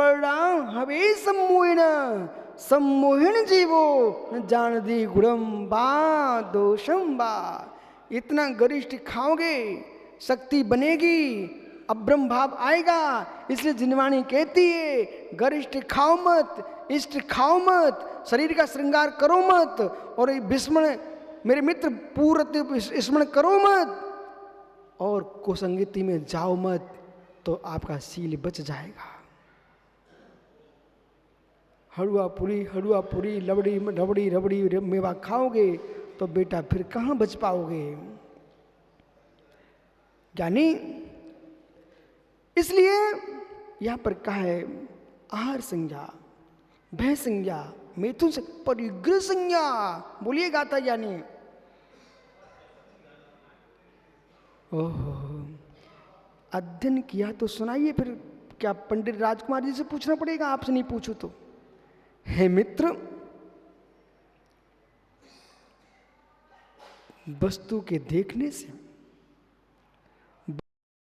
पड़ा हवे सम्मोहिन, सम्मोहिन जीवो न जान दी गुणम बा दोषम बा। इतना गरिष्ठ खाओगे शक्ति बनेगी, अब्रह्म भाव आएगा। इसलिए जिनवाणी कहती है गरिष्ठ खाओ मत, इष्ट खाओ मत, शरीर का श्रृंगार करो मत, और विस्मरण मेरे मित्र पूर्ण विस्मरण करो मत, और कुसंगति में जाओ मत, तो आपका शील बच जाएगा। हड़ुआ पूरी लवड़ी रबड़ी रबड़ी मेवा खाओगे तो बेटा फिर कहाँ बच पाओगे। यानी इसलिए यहां पर कहा है आहार संज्ञा, भय संज्ञा, मैथुन से परिग्रह संज्ञा। बोलिए गाता यानी ओहो, अध्ययन किया तो सुनाइए। फिर क्या पंडित राजकुमार जी से पूछना पड़ेगा, आपसे नहीं पूछू तो। हे मित्र, वस्तु के देखने से,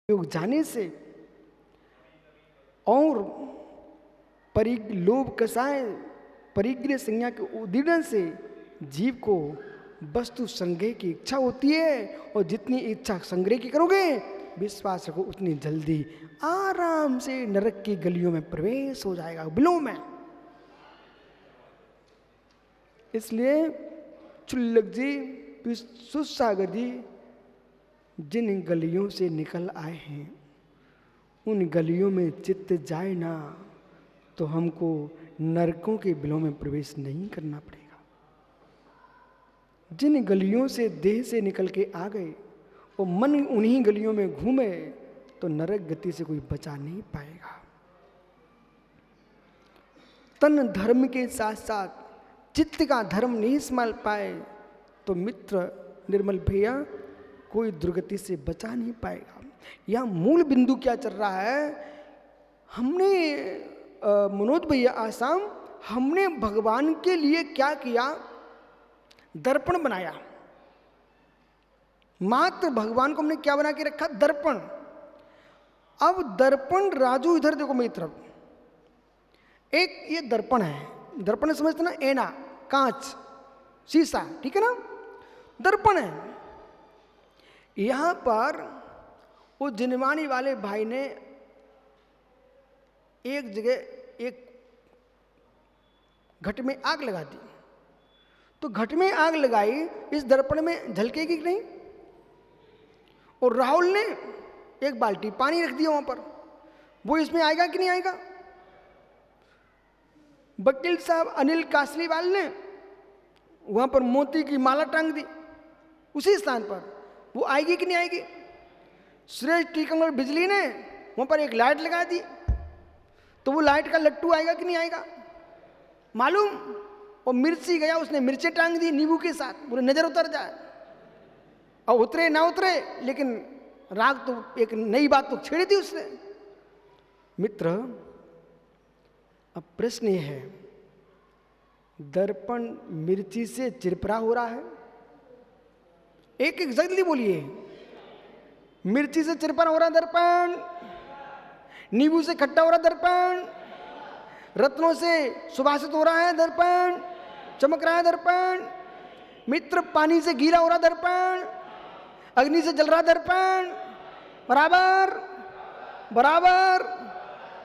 योग जाने से और लोभ कसाय परिग्रह संज्ञा के उदीर्ण से जीव को वस्तु संग्रह की इच्छा होती है, और जितनी इच्छा संग्रह की करोगे विश्वास रखो उतनी जल्दी आराम से नरक की गलियों में प्रवेश हो जाएगा, बिलों में। इसलिए चुल्लक जी, सुसागर जी जिन गलियों से निकल आए हैं उन गलियों में चित्त जाए ना, तो हमको नरकों के बिलों में प्रवेश नहीं करना पड़ेगा। जिन गलियों से देह से निकल के आ गए और मन उन्हीं गलियों में घूमे, तो नरक गति से कोई बचा नहीं पाएगा। तन धर्म के साथ साथ चित्त का धर्म नहीं संभाल पाए तो मित्र निर्मल भैया कोई दुर्गति से बचा नहीं पाएगा। यहाँ मूल बिंदु क्या चल रहा है, हमने मनोज भैया आसाम, हमने भगवान के लिए क्या किया, दर्पण बनाया। मात्र भगवान को हमने क्या बना के रखा, दर्पण। अब दर्पण राजू इधर देखो मेरी तरफ, एक ये दर्पण है, दर्पण समझते ना, ऐना, कांच, शीशा, ठीक है ना, दर्पण है। यहां पर वो जिनवाणी वाले भाई ने एक जगह एक घट में आग लगा दी, तो घट में आग लगाई, इस दर्पण में झलकेगी कि नहीं। और राहुल ने एक बाल्टी पानी रख दिया वहां पर, वो इसमें आएगा कि नहीं आएगा। वकील साहब अनिल कासलीवाल ने वहां पर मोती की माला टांग दी उसी स्थान पर, वो आएगी कि नहीं आएगी। श्रेष्ठ टीकमगढ़ बिजली ने वहां पर एक लाइट लगा दी, तो वो लाइट का लट्टू आएगा कि नहीं आएगा मालूम। और मिर्ची गया, उसने मिर्ची टांग दी नींबू के साथ, पूरे नजर उतर जाए, और उतरे ना उतरे, लेकिन राग तो एक नई बात तो छेड़ी दी उसने। मित्र, अब प्रश्न यह है, दर्पण मिर्ची से चिरपरा हो रहा है। एक एक जल्दी बोलिए, मिर्ची से चिरपरा हो रहा दर्पण, नींबू से खट्टा हो रहा दर्पण, रत्नों से सुवासित हो रहा है दर्पण, चमक रहा है दर्पण। मित्र, पानी से गीला हो रहा दर्पण, अग्नि से जल रहा दर्पण, बराबर बराबर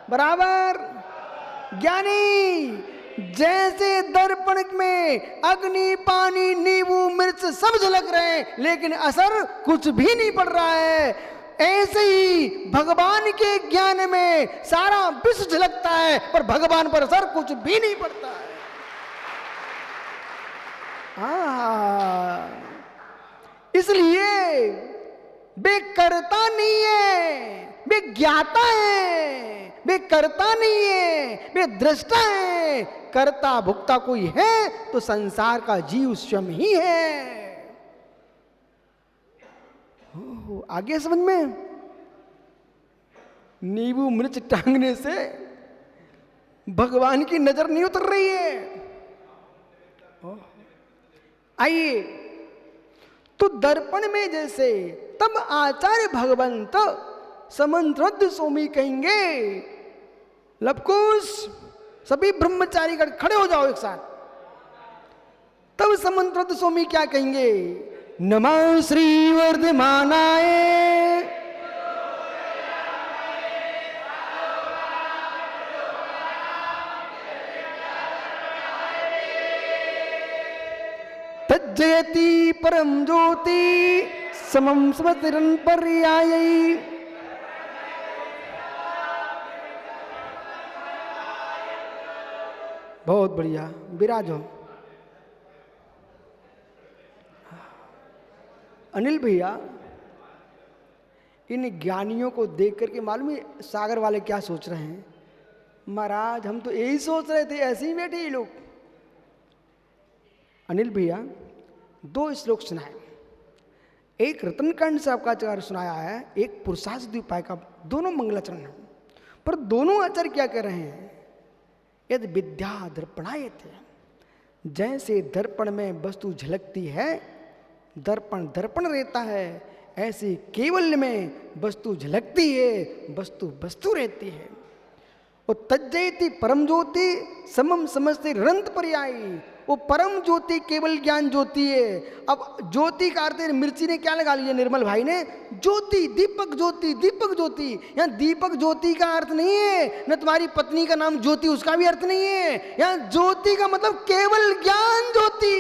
बराबर। ज्ञानी, जैसे दर्पण में अग्नि, पानी, नींबू, मिर्च सब झलक रहे हैं, लेकिन असर कुछ भी नहीं पड़ रहा है, ऐसे ही भगवान के ज्ञान में सारा विश्व झलकता है, पर भगवान पर असर कुछ भी नहीं पड़ता है। इसलिए वे करता नहीं है, वे ज्ञाता है, वे करता नहीं है, वे दृष्टा है। करता भुक्ता कोई है तो संसार का जीव स्वयं ही है। आगे समझ में, नींबू मिर्च टांगने से भगवान की नजर नहीं उतर रही है। आइए, तो दर्पण में जैसे तब आचार्य भगवंत समंत्रद सोमी कहेंगे, लवकुश सभी ब्रह्मचारी गण खड़े हो जाओ एक साथ। तब समंत्रित स्वामी क्या कहेंगे? नमः श्री वर्धमानाय तज्जयति परम ज्योति समम समतिरन पर्यायी। बहुत बढ़िया, विराजो। अनिल भैया, इन ज्ञानियों को देख करके मालूम है सागर वाले क्या सोच रहे हैं? महाराज हम तो यही सोच रहे थे, ऐसे ही बैठे ये लोग। अनिल भैया 2 श्लोक सुनाए, एक रत्नकांड से आपका आचार्य सुनाया है, एक पुरुषार्थ उपाय का, दोनों मंगलाचरण है। पर दोनों आचार्य क्या कह रहे हैं? यदि विद्या दर्पणायते, जैसे दर्पण में वस्तु झलकती है, दर्पण दर्पण रहता है, ऐसे केवल में वस्तु झलकती है, वस्तु वस्तु रहती है। और तज्जयति परम ज्योति समम समस्ते रंत पर्यायी, वो परम ज्योति केवल ज्ञान ज्योति है। अब ज्योति का अर्थ मिर्ची ने क्या लगा लिया निर्मल भाई ने? ज्योति, दीपक ज्योति, दीपक ज्योति। यहाँ दीपक ज्योति का अर्थ नहीं है, न तुम्हारी पत्नी का नाम ज्योति उसका भी अर्थ नहीं है। यहाँ ज्योति का मतलब केवल ज्ञान ज्योति।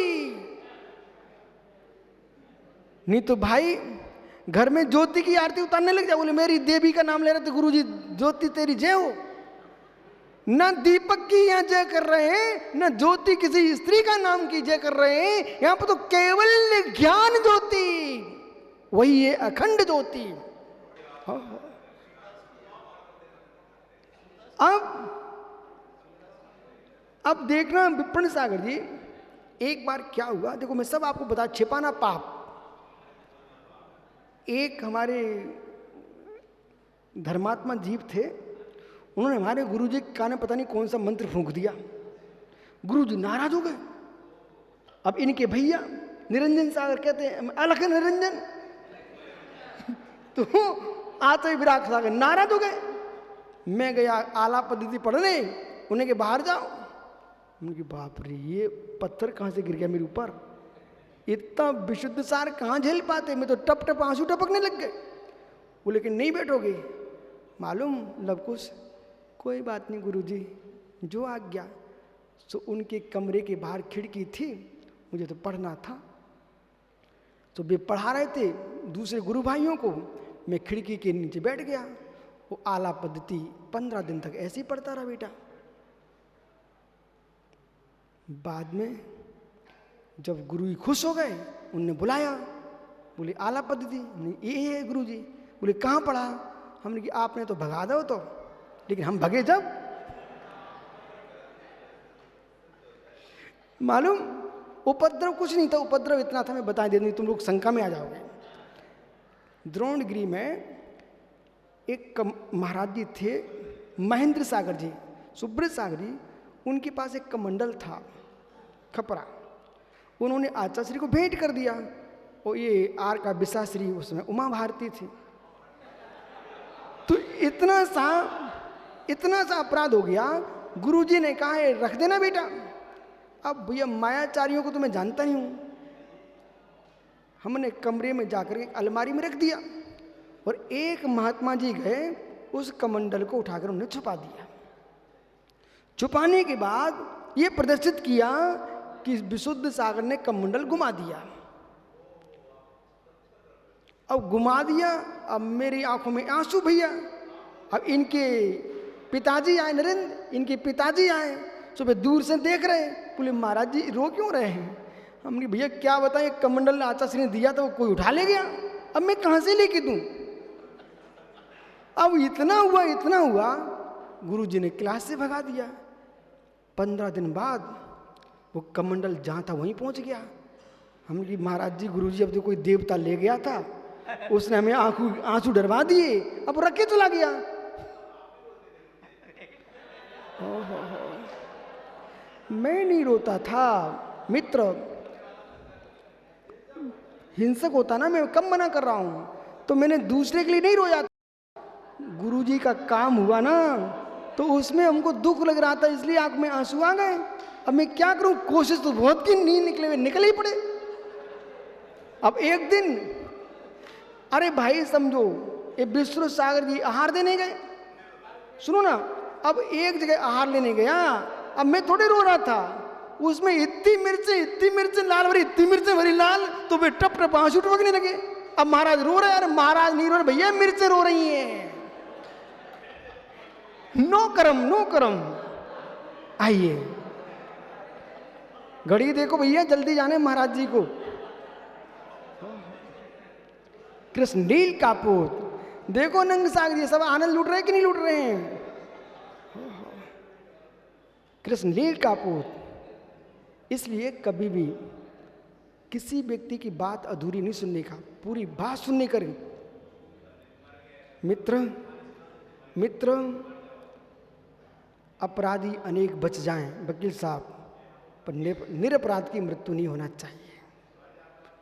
नहीं तो भाई घर में ज्योति की आरती उतारने लग जाओ, बोले मेरी देवी का नाम ले रहे थे गुरुजी, ज्योति तेरी जय हो। न दीपक की यहाँ जय कर रहे हैं, न ज्योति किसी स्त्री का नाम की जय कर रहे हैं। यहाँ पर तो केवल ज्ञान ज्योति, वही है अखंड ज्योति। अब देखना विपिन सागर जी, एक बार क्या हुआ देखो, मैं सब आपको बता, छिपाना पाप। एक हमारे धर्मात्मा जीव थे, उन्होंने हमारे गुरुजी के कान में पता नहीं कौन सा मंत्र फूंक दिया। गुरुजी नाराज हो गए। अब इनके भैया निरंजन सागर कहते हैं अलख निरंजन तो आते ही विराट सागर नाराज हो गए। मैं गया आला पद्धति पढ़ने, उन्हें के बाहर जाओ। उनकी बाप रे, ये पत्थर कहाँ से गिर गया मेरे ऊपर, इतना विशुद्ध सार कहाँ झेल पाते, मैं तो टप टप आंसू टपकने लग गए। वो लेकिन नहीं बैठोगे मालूम लवकुश, कोई बात नहीं गुरुजी, जो आज्ञा। सो उनके कमरे के बाहर खिड़की थी, मुझे तो पढ़ना था, तो वे पढ़ा रहे थे दूसरे गुरु भाइयों को, मैं खिड़की के नीचे बैठ गया। वो आला पद्धति 15 दिन तक ऐसे ही पढ़ता रहा बेटा। बाद में जब गुरु जी खुश हो गए, उनने बुलाया, बोले आला पद्धति नहीं ये है गुरुजी। बोले कहाँ पढ़ा? हमने कि आपने तो भगा दो तो, लेकिन हम भगे जब मालूम उपद्रव कुछ नहीं था, उपद्रव इतना था मैं बता देता हूं, तुम लोग शंका में आ जाओगे। द्रोणगिरी में एक महाराज जी थे, महेंद्र सागर जी, सुब्रत सागर जी, उनके पास एक कमंडल था खपरा, उन्होंने आचार्य श्री को भेंट कर दिया। और ये आर का विशाश्री उसमें उमा भारती थी। तो इतना सा अपराध हो गया, गुरुजी ने कहा है रख देना बेटा। अब भैया मायाचारियों को तो मैं जानता नहीं हूं, हमने कमरे में जाकर एक अलमारी में रख दिया और एक महात्मा जी गए, उस कमंडल को उठाकर उन्हें छुपा दिया। छुपाने के बाद ये प्रदर्शित किया कि विशुद्ध सागर ने कमंडल घुमा दिया। अब घुमा दिया, अब मेरी आंखों में आंसू भैया। अब इनके पिताजी आए, नरेंद्र इनके पिताजी आए, सुबह दूर से देख रहे, बोले महाराज जी रो क्यों रहे हैं? हमने भैया क्या बताएं, कमंडल आचार्य ने दिया था, वो कोई उठा ले गया, अब मैं कहां से लेके दूं? अब इतना हुआ गुरुजी ने क्लास से भगा दिया। 15 दिन बाद वो कमंडल जहां था वहीं पहुंच गया। हमने महाराज जी गुरुजी अब तो कोई देवता ले गया था, उसने हमें आंसू डरवा दिए, अब रख के चला गया। मैं नहीं रोता था मित्र, हिंसक होता ना, मैं कम मना कर रहा हूं, तो मैंने दूसरे के लिए नहीं रोया। गुरुजी का काम हुआ ना, तो उसमें हमको दुख लग रहा था, इसलिए आंख में आंसू आ गए। अब मैं क्या करूं, कोशिश तो बहुत की, नहीं निकले हुए निकल ही पड़े। अब एक दिन, अरे भाई समझो, ये विष्णु सागर जी आहार देने गए, सुनो ना, अब एक जगह आहार लेने गया, अब मैं थोड़े रो रहा था, उसमें इतनी मिर्चें लाल भरी, इतनी मिर्चें भरी लाल, तो वे टप टप आंसू टपकने लगे। अब महाराज रो रहे, अरे महाराज नहीं रो रहे भैया, मिर्चें रो रही हैं। नो करम। आइए, घड़ी देखो भैया, जल्दी जाने महाराज जी को। कृष्ण नील का पूत, देखो नंग सागर जी सब आनंद लूट रहे हैं कि नहीं लूट रहे हैं। कृष्ण नील का पूत। इसलिए कभी भी किसी व्यक्ति की बात अधूरी नहीं सुनने का, पूरी बात सुनने करें। मित्र अपराधी अनेक बच जाएं वकील साहब, पर निरपराध की मृत्यु नहीं होना चाहिए,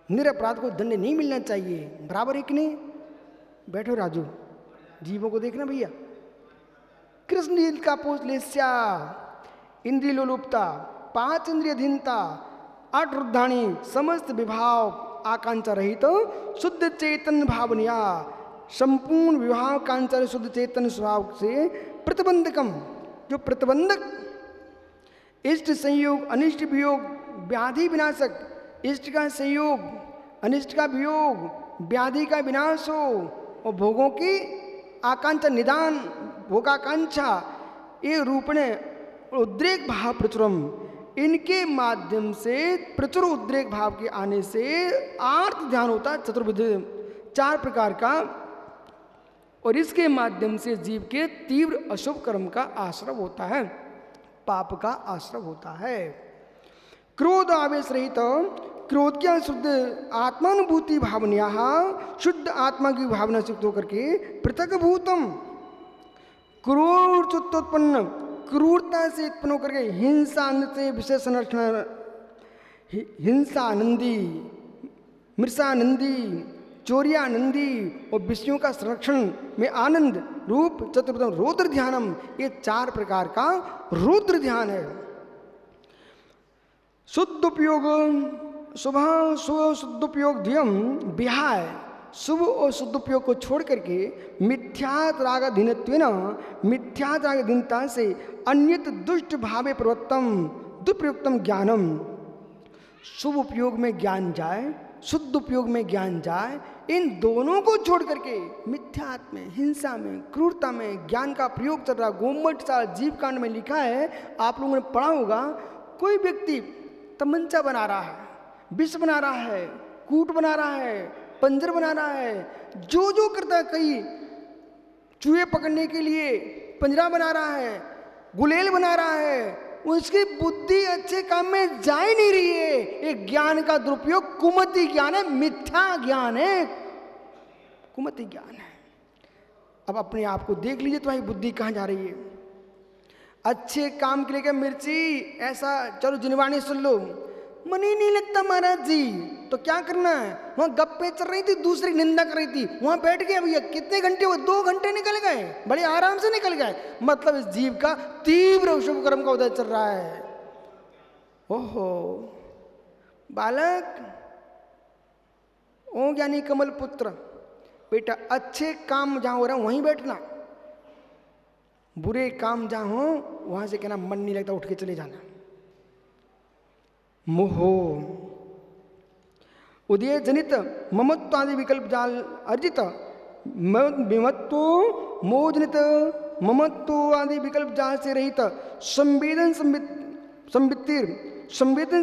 निरपराध को दंड नहीं मिलना चाहिए। बराबर है कि नहीं? बैठो राजू, जीवों को देखना भैया। कृष्ण नील का पूत लेस्या, इंद्रिय लोलुपता, 5 इंद्रिय अधीनता, 8 रुद्धाणी, समस्त विभाव आकांक्षा रहित शुद्ध चेतन भावनिया, संपूर्ण विभाव कांचा शुद्ध चेतन स्वभाव से प्रतिबंधकम, जो प्रतिबंधक, इष्ट संयोग अनिष्ट वियोग व्याधि विनाशक, इष्ट का संयोग अनिष्ट का वियोग व्याधि का विनाश हो, और भोगों की आकांक्षा निदान, भोगाकांक्षा, ये रूपणे उद्रेक भाव प्रचुरम, इनके माध्यम से प्रचुर उद्रेक भाव के आने से आर्त ध्यान होता है चतुर्विध, 4 प्रकार का, और इसके माध्यम से जीव के तीव्र अशुभ कर्म का आश्रय होता है, पाप का आश्रय होता है। क्रोध आवेश रहित, क्रोध क्या शुद्ध आत्मानुभूति भावनिया, शुद्ध आत्मा की भावना से होकर के पृथक भूतम, क्रूर चित्तोत्पन्न, क्रूरता से उत्पन्न होकर के हिंसा से विशेष संरक्षण, हिंसानंदी, मृषानंदी, चौर्यानंदी और विषयों का संरक्षण में आनंद रूप चतुर्थ रौद्र ध्यानम, ये 4 प्रकार का रौद्र ध्यान है। शुद्ध उपयोग, शुद्ध उपयोग ध्यम विहाय, शुभ और शुद्ध उपयोग को छोड़ करके मिथ्यारागाधीनत्वेन, मिथ्यारागाधीनता से अन्यत दुष्ट भावे प्रवृत्तम दुप्रयुक्तम ज्ञानम, शुभ उपयोग में ज्ञान जाए, शुद्ध उपयोग में ज्ञान जाए, इन दोनों को छोड़ करके मिथ्यात्व में, हिंसा में, क्रूरता में ज्ञान का प्रयोग चल रहा। गोमट सा जीव कांड में लिखा है, आप लोगों ने पढ़ा होगा, कोई व्यक्ति तमंचा बना रहा है, विष बना रहा है, कूट बना रहा है, पंजर बना रहा है, जो करता है, कई चूहे पकड़ने के लिए पंजरा बना रहा है, गुलेल बना रहा है, उसकी बुद्धि अच्छे काम में जा ही नहीं रही है। एक ज्ञान का दुरुपयोग कुमति ज्ञान है, मिथ्या ज्ञान है, कुमति ज्ञान है। अब अपने आप को देख लीजिए, तुम्हारी बुद्धि कहाँ जा रही है। अच्छे काम के लिए क्या मिर्ची ऐसा, चलो जिनवाणी सुन लो, मन ही नहीं लगता महाराज जी, तो क्या करना है, वहां गप्पे चल रही थी, दूसरी निंदा कर रही थी, वहां बैठ गया भैया, कितने घंटे हुए, 2 घंटे निकल गए, बड़े आराम से निकल गए। मतलब इस जीव का तीव्र शुभ कर्म का उदय चल रहा है। ओहो बालक, ओ ज्ञानी कमल पुत्र, बेटा अच्छे काम जहां हो रहे हैं वहीं बैठना, बुरे काम जहां हो वहां से कहना मन नहीं लगता, उठ के चले जाना। मोहो उदय जनित ममत्व आदि विकल्प जाल अर्जित, विमत्व मोहजनित ममत्व आदि विकल्प जाल से रहित संवेदन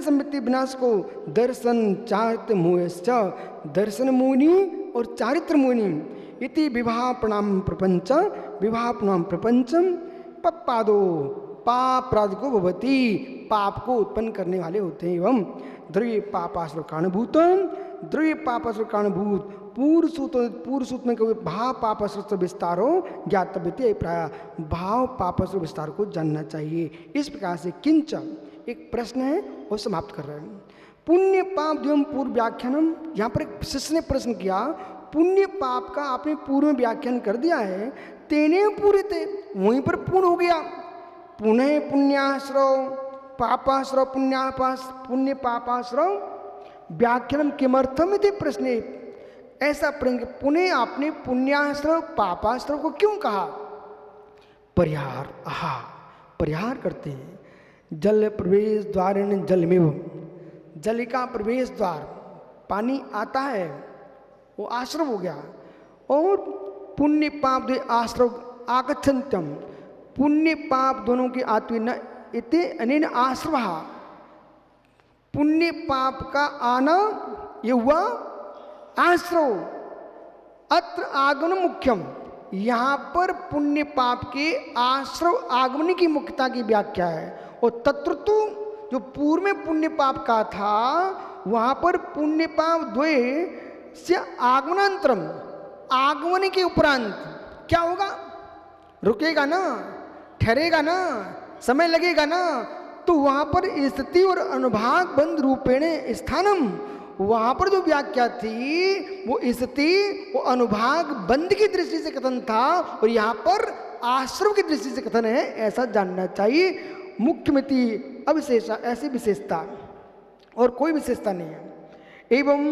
संवित्ति विनाश को दर्शन चारित्र मोहश्च, दर्शन मोहिनी और चारित्र मोहिनी इति विवाह प्रणाम प्रपंच, विवाह प्रणाम प्रपंचम पपादो पापराध को भवती, पाप को उत्पन्न करने वाले होते हैं। एवं द्रव्य पापासुर कारणभूतम, द्रव्य पापासुर कारणभूत पूर्व सूत में कभी भाव पापासुर विस्तारो ज्ञातव्य अभिप्राय, भाव पापासुर विस्तार को जानना चाहिए। इस प्रकार से किंच एक प्रश्न है और समाप्त कर रहे हैं। पुण्य पाप द्वयम पूर्व व्याख्यानम, यहाँ पर एक शिष्य ने प्रश्न किया, पुण्य पाप का आपने पूर्व व्याख्यान कर दिया है, तेने पूरे थे, वहीं पर पूर्ण हो गया। पुनः पुण्याश्रव पापाश्रव पुण्य पापाश्रव व्याख्यानम किमर्थम इति प्रश्न। ऐसा प्रश्न, पुनः आपने पुण्याश्रव पापाश्रव को क्यों कहा? परिहार, परिहार करते हैं। जल प्रवेश द्वार जलमेव, जल का प्रवेश द्वार पानी आता है, वो आश्रव हो गया। और पुण्य पाप दे आश्रव आगच्छन्त्यम, पुण्य पाप दोनों की आत्वी न इति अनेन आश्रव, पुण्य पाप का आना ये हुआ आश्रव। अत्र आगमन मुख्यम, यहाँ पर पुण्य पाप के आश्रव आगमन की मुख्यता की व्याख्या है। और तत्र तो जो पूर्व में पुण्य पाप का था, वहाँ पर पुण्य पाप द्वय से आगमनांतरम, आगमन के उपरांत क्या होगा? रुकेगा ना, ठहरेगा ना, समय लगेगा ना। तो वहाँ पर स्थिति और अनुभाग बंद रूपेण स्थानम, वहाँ पर जो व्याख्या थी वो स्थिति वो अनुभाग बंद की दृष्टि से कथन था, और यहाँ पर आश्रव की दृष्टि से कथन है, ऐसा जानना चाहिए। मुख्यमिति अविशेषा, ऐसी विशेषता और कोई विशेषता नहीं है। एवं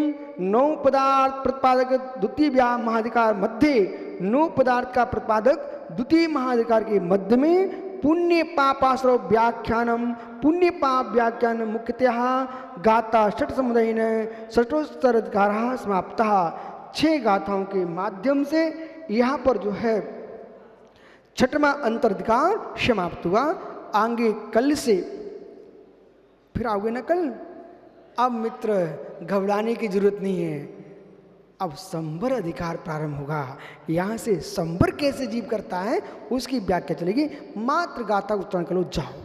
नौ पदार्थ प्रतिपादक द्वितीय महाधिकार मध्य, नौ पदार्थ का प्रतिपादक द्वितीय महाधिकार के मध्य में पुण्य पापाश्रव व्याख्यानम, पुण्य पाप व्याख्यान मुख्यतः गाथा षट समुदायन षटोत्तराधिकार समाप्तः, 6 गाथाओं के माध्यम से यहाँ पर जो है 6वां अंतराधिकार समाप्त हुआ। आगे कल से फिर आओगे ना कल। अब मित्र घबराने की जरूरत नहीं है, अब संवर अधिकार प्रारंभ होगा। यहाँ से संवर कैसे जीव करता है उसकी व्याख्या चलेगी। मात्र गाथा उच्चारण करो, जाओ।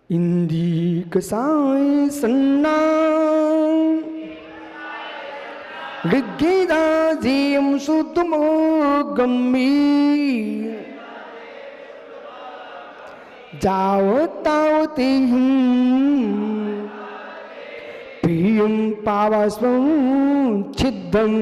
इंदी कसाय सन्ना ऋग्वेदा जीम सुतमो गम्मी, जाओ तावती पियम पावस्वं छिद्दम।